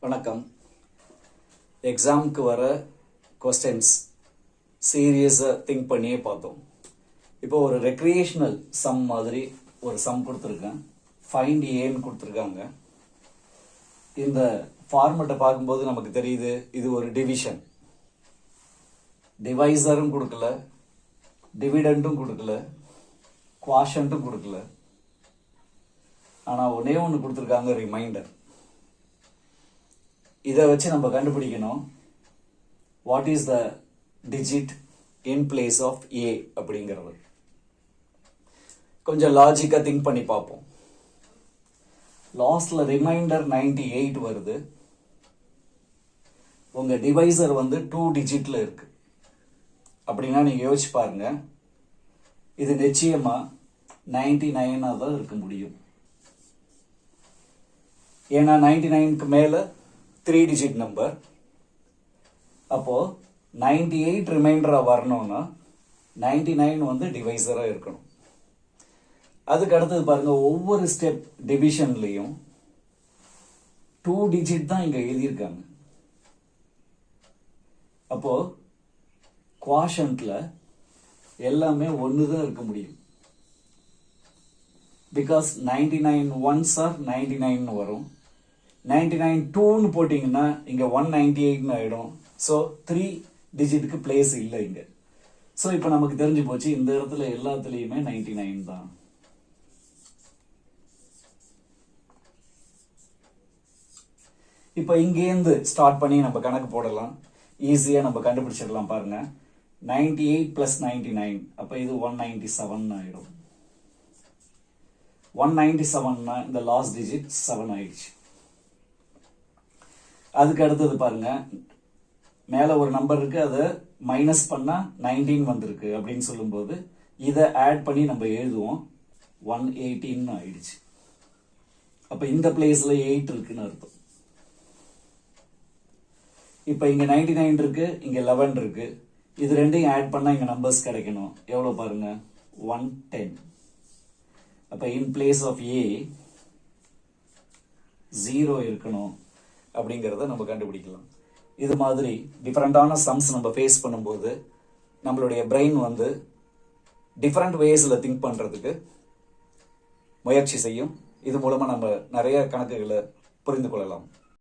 வணக்கம். எக்ஸாமுக்கு வர கொஸ்டின்ஸ் சீரியஸாக திங்க் பண்ணியே பார்த்தோம். இப்போ ஒரு ரெக்ரியேஷனல் சம் மாதிரி ஒரு சம் கொடுத்துருக்கேன். ஃபைண்ட் ஏன்னு கொடுத்துருக்காங்க. இந்த ஃபார்மெட்டை பார்க்கும்போது நமக்கு தெரியுது இது ஒரு டிவிஷன். டிவைசரும் கொடுக்கல, டிவிடெண்டும் கொடுக்கல, குவாஷன்ட்டும் கொடுக்கல. ஆனால் ஒன்னே ஒன்று கொடுத்துருக்காங்க, ரிமைண்டர். இதை வச்சு நம்ம கண்டுபிடிக்கணும் what is the digit in place of A அப்படிங்கிறது. கொஞ்சம் லாஜிக்காக திங்க் பண்ணி பார்ப்போம். லாஸ்ட்ல ரிமைண்டர் 98 வருது. உங்க டிவைசர் வந்து 2 டிஜிட்ல இருக்கு அப்படின்னா நீங்க யோசிச்சு பாருங்க, இது நிச்சயமா 99 தான் இருக்க முடியும். ஏன்னா 99க்கு மேல 3 டிஜிட் நம்பர். அப்போ 98 ரிமைண்டரா வரணும்னா 99 வந்து டிவைசரா இருக்கணும். அதுக்கு அடுத்தது பாருங்க, ஒவ்வொரு ஸ்டெப் டிவிஷன்லயும் 2 டிஜிட் தான் இங்க எழுதியிருக்காங்க. அப்போ குவாஷன்ட்ல எல்லாமே ஒண்ணுதான் இருக்க முடியும். பிகாஸ் 99 ஒன்ஸ் ஆர் 99 வரும். 99 2ன்னு போட்டீங்கன்னா இங்க 198 ஆயிடும். ஸோ 3 டிஜிட்டுக்கு பிளேஸ் இல்லை இங்க. ஸோ இப்போ நமக்கு தெரிஞ்சு போச்சு, இந்த இடத்துல எல்லாத்துலயுமே 99 தான். இப்போ இங்கேருந்து ஸ்டார்ட் பண்ணி நம்ம கணக்கு போடலாம். ஈஸியா நம்ம கண்டுபிடிச்சிடலாம். பாருங்க, 98 பிளஸ் 99, அப்ப இது 197 ஆயிடும். 197னா இந்த லாஸ்ட் டிஜிட் 7 ஆயிடுச்சு. அதுக்கு அடுத்தது பாருங்க, மேல ஒரு நம்பர் இருக்கு, அதை மைனஸ் பண்ணா 19 வந்திருக்கு அப்படின்னு சொல்லும்போது இதை ஆட் பண்ணி நம்ம எழுதுவோம். 118 ஆயிடுச்சு. அப்ப இந்த பிளேஸ்ல 8 இருக்குன்னு அர்த்தம். இப்ப இங்க 99 இருக்கு, இங்க 11 இருக்கு. இது ரெண்டையும் ஆட் பண்ணா இங்க நம்பர்ஸ் கிடைக்கணும். எவ்வளவு பாருங்க, 110. அப்ப இன் பிளேஸ் ஆஃப் ஏ 0 இருக்கணும் அப்படிங்கிறத நம்ம கண்டுபிடிக்கலாம். இது மாதிரி டிஃபரெண்டான சம்ஸ் நம்ம ஃபேஸ் பண்ணும்போது நம்மளுடைய பிரெயின் வந்து டிஃபரெண்ட் வேஸ்ல திங்க் பண்றதுக்கு முயற்சி செய்யும். இது மூலமா நம்ம நிறைய கணக்குகளை புரிந்து கொள்ளலாம்.